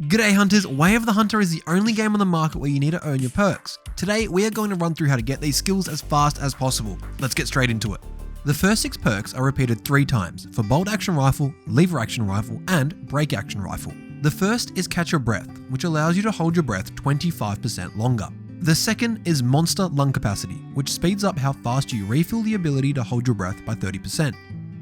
G'day hunters, Way of the Hunter is the only game on the market where you need to earn your perks. Today we are going to run through how to get these skills as fast as possible. Let's get straight into it. The first 6 perks are repeated 3 times for bolt action rifle, lever action rifle, and break action rifle. The first is catch your breath, which allows you to hold your breath 25% longer. The second is monster lung capacity, which speeds up how fast you refill the ability to hold your breath by 30%.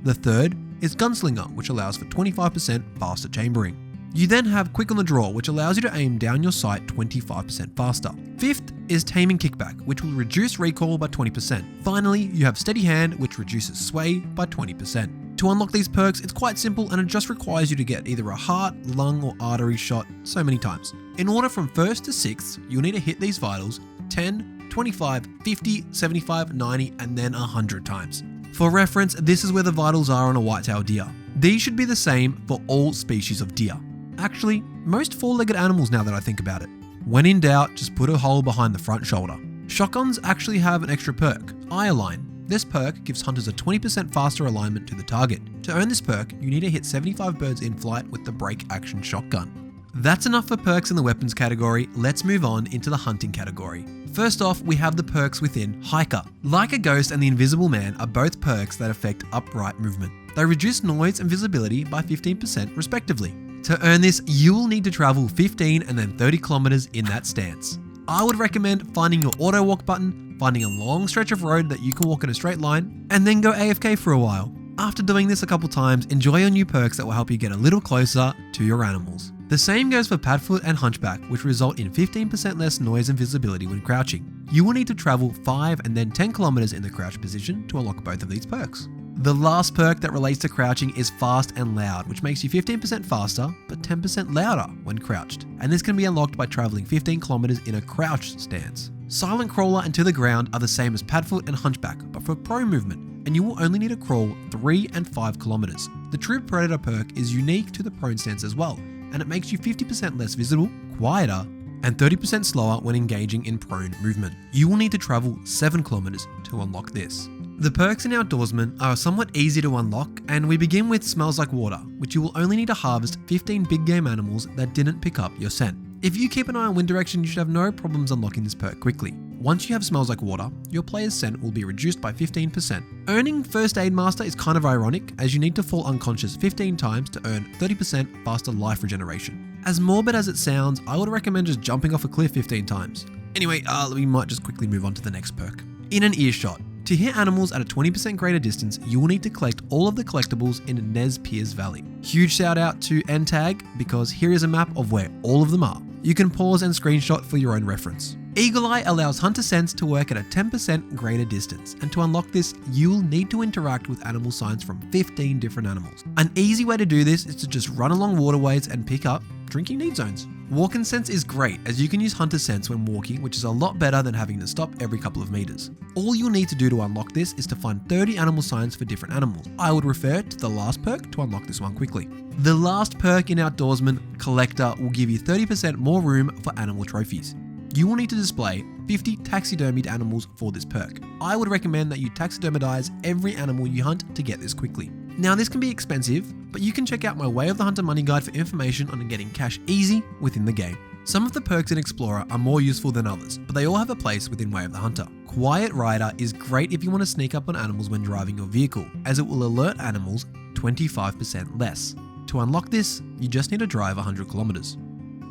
The third is gunslinger, which allows for 25% faster chambering. You then have quick on the draw, which allows you to aim down your sight 25% faster. Fifth is taming kickback, which will reduce recoil by 20%. Finally, you have steady hand, which reduces sway by 20%. To unlock these perks, it's quite simple and it just requires you to get either a heart, lung, or artery shot so many times. In order from 1st to 6th, you'll need to hit these vitals 10, 25, 50, 75, 90, and then 100 times. For reference, this is where the vitals are on a whitetail deer. These should be the same for all species of deer. Actually, most 4-legged animals now that I think about it. When in doubt, just put a hole behind the front shoulder. Shotguns actually have an extra perk, eye align. This perk gives hunters a 20% faster alignment to the target. To earn this perk, you need to hit 75 birds in flight with the break action shotgun. That's enough for perks in the weapons category. Let's move on into the hunting category. First off, we have the perks within Hiker. Like a Ghost and the Invisible Man are both perks that affect upright movement. They reduce noise and visibility by 15% respectively. To earn this, you will need to travel 15 and then 30 kilometers in that stance. I would recommend finding your auto walk button, finding a long stretch of road that you can walk in a straight line, and then go AFK for a while. After doing this a couple times, enjoy your new perks that will help you get a little closer to your animals. The same goes for Padfoot and Hunchback, which result in 15% less noise and visibility when crouching. You will need to travel 5 and then 10 kilometers in the crouch position to unlock both of these perks. The last perk that relates to crouching is Fast and Loud, which makes you 15% faster, but 10% louder when crouched. And this can be unlocked by traveling 15 kilometers in a crouched stance. Silent Crawler and To the Ground are the same as Padfoot and Hunchback, but for prone movement, and you will only need to crawl 3 and 5 kilometers. The True Predator perk is unique to the prone stance as well, and it makes you 50% less visible, quieter, and 30% slower when engaging in prone movement. You will need to travel 7 kilometers to unlock this. The perks in Outdoorsman are somewhat easy to unlock, and we begin with Smells Like Water, which you will only need to harvest 15 big game animals that didn't pick up your scent. If you keep an eye on wind direction, you should have no problems unlocking this perk quickly. Once you have Smells Like Water, your player's scent will be reduced by 15%. Earning First Aid Master is kind of ironic, as you need to fall unconscious 15 times to earn 30% faster life regeneration. As morbid as it sounds, I would recommend just jumping off a cliff 15 times. Anyway, we might just quickly move on to the next perk. In an Earshot. To hit animals at a 20% greater distance, you will need to collect all of the collectibles in Nez Perce Valley. Huge shout out to NTAG, because here is a map of where all of them are. You can pause and screenshot for your own reference. Eagle Eye allows hunter sense to work at a 10% greater distance, and to unlock this, you will need to interact with animal signs from 15 different animals. An easy way to do this is to just run along waterways and pick up drinking need zones. Walking sense is great, as you can use hunter sense when walking, which is a lot better than having to stop every couple of meters. All you'll need to do to unlock this is to find 30 animal signs for different animals. I would refer to the last perk to unlock this one quickly. The last perk in Outdoorsman, Collector, will give you 30% more room for animal trophies. You will need to display 50 taxidermied animals for this perk. I would recommend that you taxidermize every animal you hunt to get this quickly. Now this can be expensive, but you can check out my Way of the Hunter money guide for information on getting cash easy within the game. Some of the perks in Explorer are more useful than others, but they all have a place within Way of the Hunter. Quiet Rider is great if you want to sneak up on animals when driving your vehicle, as it will alert animals 25% less. To unlock this, you just need to drive 100 kilometers.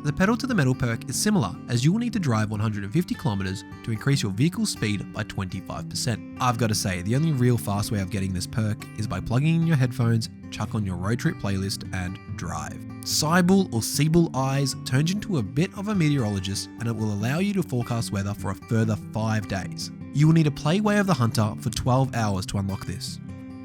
The Pedal to the Metal perk is similar, as you will need to drive 150 kilometers to increase your vehicle's speed by 25%. I've got to say, the only real fast way of getting this perk is by plugging in your headphones, chuck on your road trip playlist, and drive. Cybull or Seabull Eyes turns into a bit of a meteorologist, and it will allow you to forecast weather for a further 5 days. You will need to play Way of the Hunter for 12 hours to unlock this.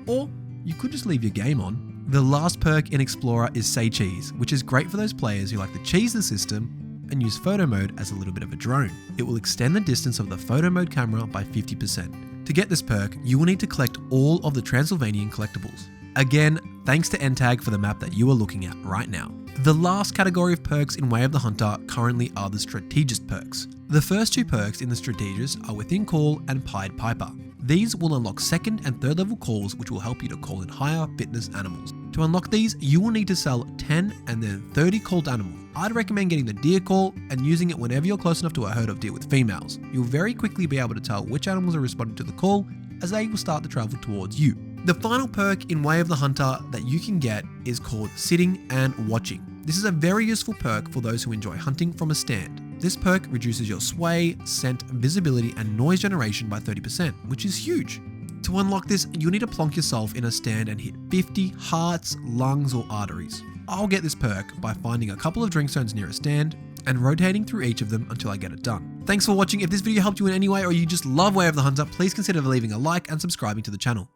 Or you could just leave your game on. The last perk in Explorer is Say Cheese, which is great for those players who like to cheese the system and use photo mode as a little bit of a drone. It will extend the distance of the photo mode camera by 50%. To get this perk, you will need to collect all of the Transylvanian collectibles. Again, thanks to NTAG for the map that you are looking at right now. The last category of perks in Way of the Hunter currently are the Strategist perks. The first 2 perks in the Strategist are Within Call and Pied Piper. These will unlock 2nd and 3rd level calls, which will help you to call in higher fitness animals. To unlock these, you will need to sell 10 and then 30 called animals. I'd recommend getting the deer call and using it whenever you're close enough to a herd of deer with females. You'll very quickly be able to tell which animals are responding to the call as they will start to travel towards you. The final perk in Way of the Hunter that you can get is called Sitting and Watching. This is a very useful perk for those who enjoy hunting from a stand. This perk reduces your sway, scent, visibility, and noise generation by 30%, which is huge. To unlock this, you'll need to plonk yourself in a stand and hit 50 hearts, lungs, or arteries. I'll get this perk by finding a couple of drink zones near a stand and rotating through each of them until I get it done. Thanks for watching. If this video helped you in any way or you just love Way of the Hunter, please consider leaving a like and subscribing to the channel.